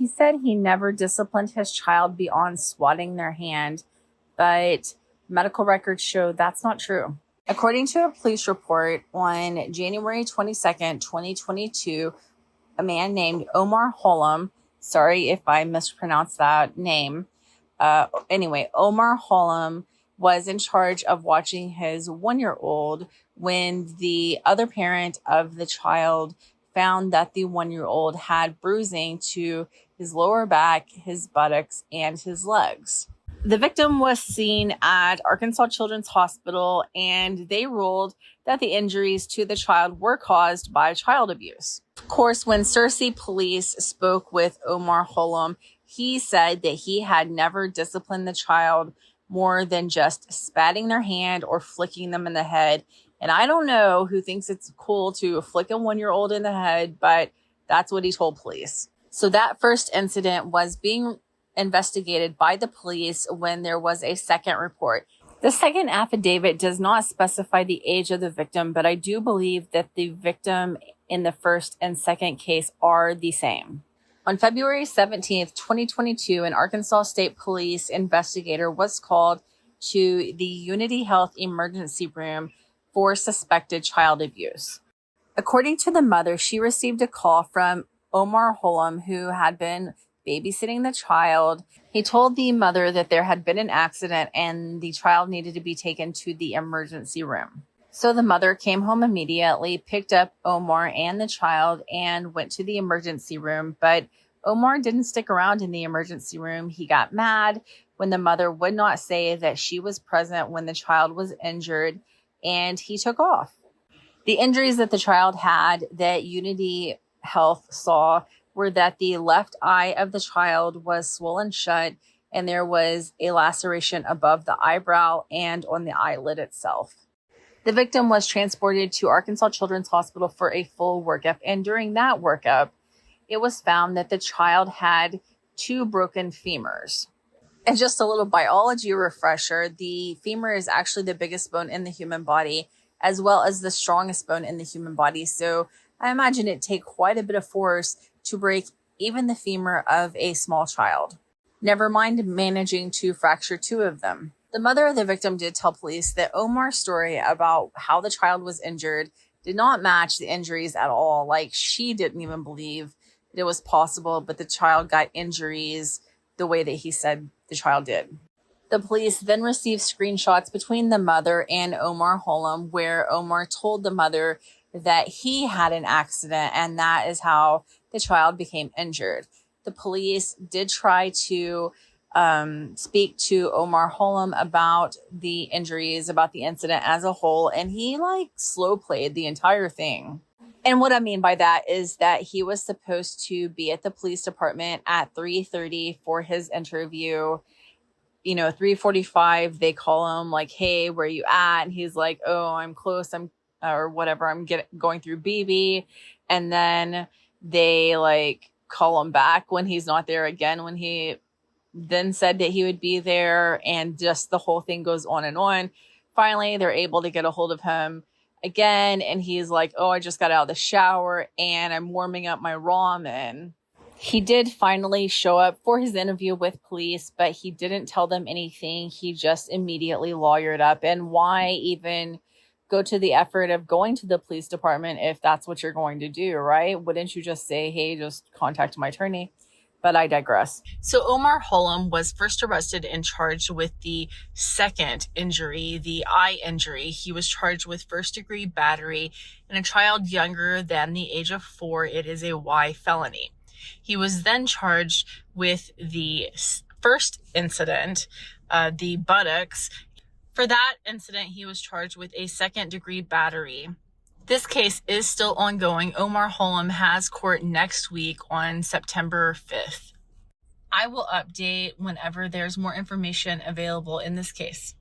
He said he never disciplined his child beyond swatting their hand, but medical records show that's not true. According to a police report on January 22nd, 2022, a man named Omar Hulum, sorry if I mispronounced that name. Omar Hulum was in charge of watching his 1-year-old when the other parent of the child found that the 1-year-old had bruising to his lower back, his buttocks, and his legs. The victim was seen at Arkansas Children's Hospital, and they ruled that the injuries to the child were caused by child abuse. Of course, when Searcy police spoke with Omar Hulum, he said that he had never disciplined the child more than just spatting their hand or flicking them in the head. And I don't know who thinks it's cool to flick a 1-year-old in the head, but that's what he told police. So that first incident was being investigated by the police when there was a second report. The second affidavit does not specify the age of the victim, but I do believe that the victim in the first and second case are the same. On February 17th, 2022, an Arkansas State Police investigator was called to the Unity Health Emergency Room for suspected child abuse. According to the mother, she received a call from Omar Hulum, who had been babysitting the child. He told the mother that there had been an accident and the child needed to be taken to the emergency room. So the mother came home immediately, picked up Omar and the child, and went to the emergency room. But Omar didn't stick around in the emergency room. He got mad when the mother would not say that she was present when the child was injured, and he took off. The injuries that the child had that Unity Health saw were that the left eye of the child was swollen shut, and there was a laceration above the eyebrow and on the eyelid itself. The victim was transported to Arkansas Children's Hospital for a full workup, and during that workup, it was found that the child had 2 broken femurs. And just a little biology refresher, the femur is actually the biggest bone in the human body, as well as the strongest bone in the human body. So I imagine it'd take quite a bit of force to break even the femur of a small child. Never mind managing to fracture 2 of them. The mother of the victim did tell police that Omar's story about how the child was injured did not match the injuries at all. Like, she didn't even believe that it was possible, but the child got injuries the way that he said the child did. The police then received screenshots between the mother and Omar Hulum, where Omar told the mother that he had an accident and that is how the child became injured. The police did try to speak to Omar Hulum about the injuries, about the incident as a whole, and he slow played the entire thing. And what I mean by that is that he was supposed to be at the police department at 3:30 for his interview. 3:45, they call him hey, where you at? And he's like, oh, I'm close. I'm going through BB. And then they call him back when he's not there again, when he then said that he would be there, and just the whole thing goes on and on. Finally, they're able to get a hold of him again, and he's like, oh, I just got out of the shower and I'm warming up my ramen. He did finally show up for his interview with police, but he didn't tell them anything. He just immediately lawyered up. And why even go to the effort of going to the police department if that's what you're going to do, right? Wouldn't you just say, hey, just contact my attorney? But I digress. So Omar Hulum was first arrested and charged with the second injury, the eye injury. He was charged with first-degree battery in a child younger than the age of 4. It is a Y felony. He was then charged with the first incident, the buttocks. For that incident, he was charged with a second-degree battery. This case is still ongoing. Omar Hulum has court next week on September 5th. I will update whenever there's more information available in this case.